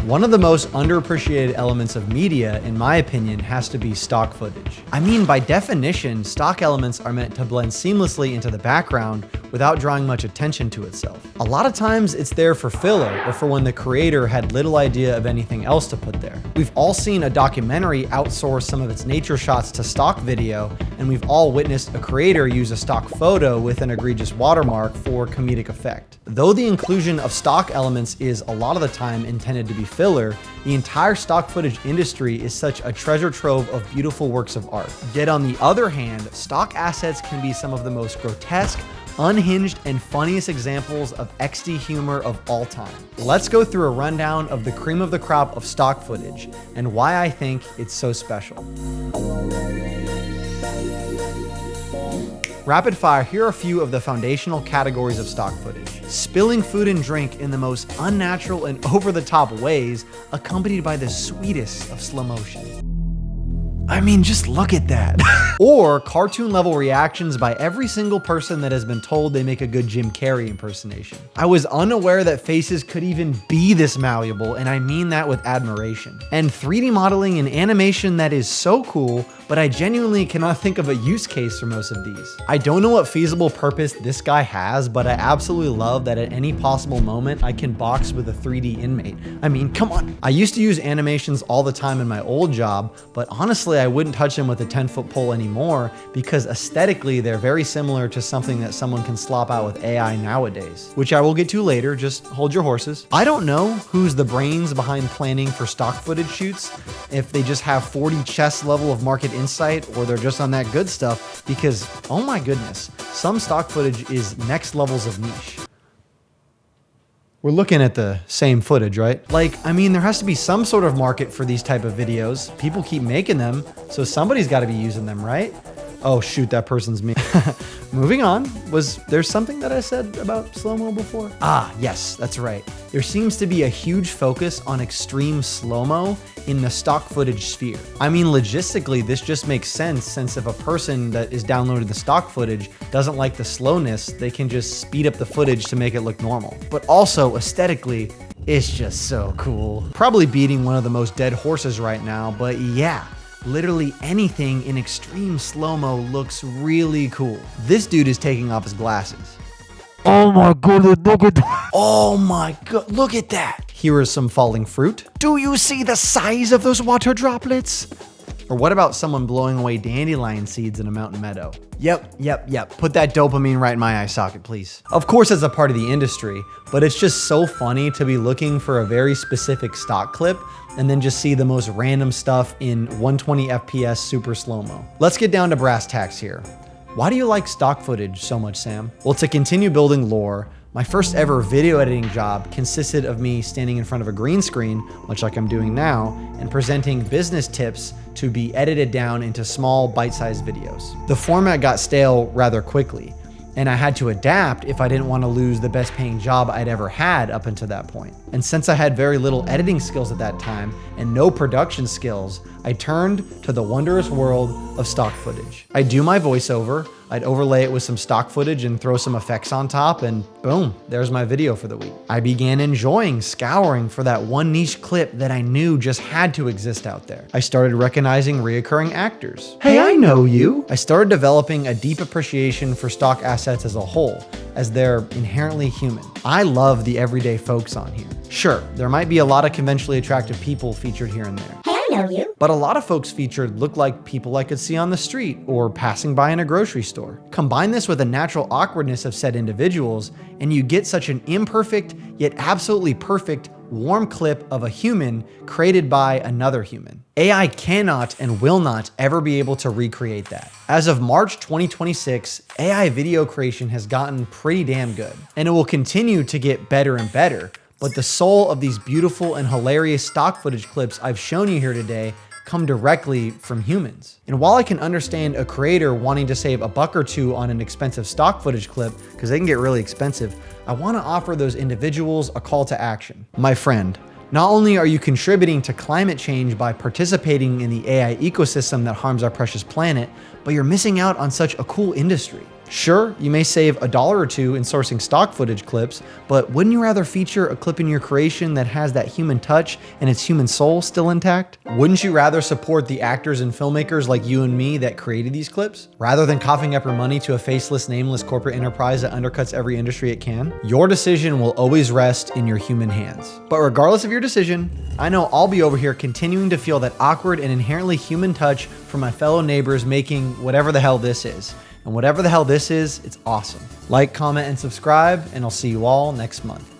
One of the most underappreciated elements of media, in my opinion, has to be stock footage. I mean, by definition, stock elements are meant to blend seamlessly into the background without drawing much attention to itself. A lot of times it's there for filler or for when the creator had little idea of anything else to put there. We've all seen a documentary outsource some of its nature shots to stock video, and we've all witnessed a creator use a stock photo with an egregious watermark for comedic effect. Though the inclusion of stock elements is a lot of the time intended to be filler, the entire stock footage industry is such a treasure trove of beautiful works of art. Yet on the other hand, stock assets can be some of the most grotesque, unhinged, and funniest examples of XD humor of all time. Let's go through a rundown of the cream of the crop of stock footage and why I think it's so special. Rapid fire, here are a few of the foundational categories of stock footage. Spilling food and drink in the most unnatural and over-the-top ways, accompanied by the sweetest of slow motion. I mean, just look at that. Or cartoon level reactions by every single person that has been told they make a good Jim Carrey impersonation. I was unaware that faces could even be this malleable, and I mean that with admiration. And 3D modeling and animation that is so cool, but I genuinely cannot think of a use case for most of these. I don't know what feasible purpose this guy has, but I absolutely love that at any possible moment I can box with a 3D inmate. I mean, come on. I used to use animations all the time in my old job, but honestly, I wouldn't touch them with a 10-foot pole anymore because aesthetically they're very similar to something that someone can slop out with AI nowadays, which I will get to later, just hold your horses. I don't know who's the brains behind planning for stock footage shoots, if they just have 40 chess level of market insight or they're just on that good stuff, because oh my goodness, some stock footage is next levels of niche. We're looking at the same footage, right? Like, I mean, there has to be some sort of market for these type of videos. People keep making them, so somebody's got to be using them, right? Oh shoot, that person's me. Moving on, was there something that I said about slow-mo before? Ah, yes, that's right. There seems to be a huge focus on extreme slow-mo in the stock footage sphere. I mean, logistically, this just makes sense since if a person that is downloading the stock footage doesn't like the slowness, they can just speed up the footage to make it look normal. But also, aesthetically, it's just so cool. Probably beating one of the most dead horses right now, but yeah. Literally anything in extreme slow-mo looks really cool. This dude is taking off his glasses. Oh my god, look at that. Oh my god, look at that. Here is some falling fruit. Do you see the size of those water droplets? Or what about someone blowing away dandelion seeds in a mountain meadow? Yep. Put that dopamine right in my eye socket, please. Of course, it's a part of the industry, but it's just so funny to be looking for a very specific stock clip and then just see the most random stuff in 120 FPS super slow-mo. Let's get down to brass tacks here. Why do you like stock footage so much, Sam? Well, to continue building lore, my first ever video editing job consisted of me standing in front of a green screen, much like I'm doing now, and presenting business tips to be edited down into small bite-sized videos. The format got stale rather quickly, and I had to adapt if I didn't want to lose the best paying job I'd ever had up until that point. And since I had very little editing skills at that time and no production skills, I turned to the wondrous world of stock footage. I'd do my voiceover, I'd overlay it with some stock footage and throw some effects on top, and boom, there's my video for the week. I began enjoying scouring for that one niche clip that I knew just had to exist out there. I started recognizing reoccurring actors. Hey, I know you. I started developing a deep appreciation for stock assets as a whole, as they're inherently human. I love the everyday folks on here. Sure, there might be a lot of conventionally attractive people featured here and there. Know you. But a lot of folks featured look like people I could see on the street or passing by in a grocery store. Combine this with the natural awkwardness of said individuals, and you get such an imperfect yet absolutely perfect warm clip of a human created by another human. AI cannot and will not ever be able to recreate that. As of March 2026, AI video creation has gotten pretty damn good, and it will continue to get better and better. But the soul of these beautiful and hilarious stock footage clips I've shown you here today come directly from humans. And while I can understand a creator wanting to save a buck or two on an expensive stock footage clip, because they can get really expensive, I want to offer those individuals a call to action. My friend, not only are you contributing to climate change by participating in the AI ecosystem that harms our precious planet, but you're missing out on such a cool industry. Sure, you may save $1 or $2 in sourcing stock footage clips, but wouldn't you rather feature a clip in your creation that has that human touch and its human soul still intact? Wouldn't you rather support the actors and filmmakers like you and me that created these clips, rather than coughing up your money to a faceless, nameless corporate enterprise that undercuts every industry it can? Your decision will always rest in your human hands. But regardless of your decision, I know I'll be over here continuing to feel that awkward and inherently human touch from my fellow neighbors making whatever the hell this is. And whatever the hell this is, it's awesome. Like, comment, and subscribe, and I'll see you all next month.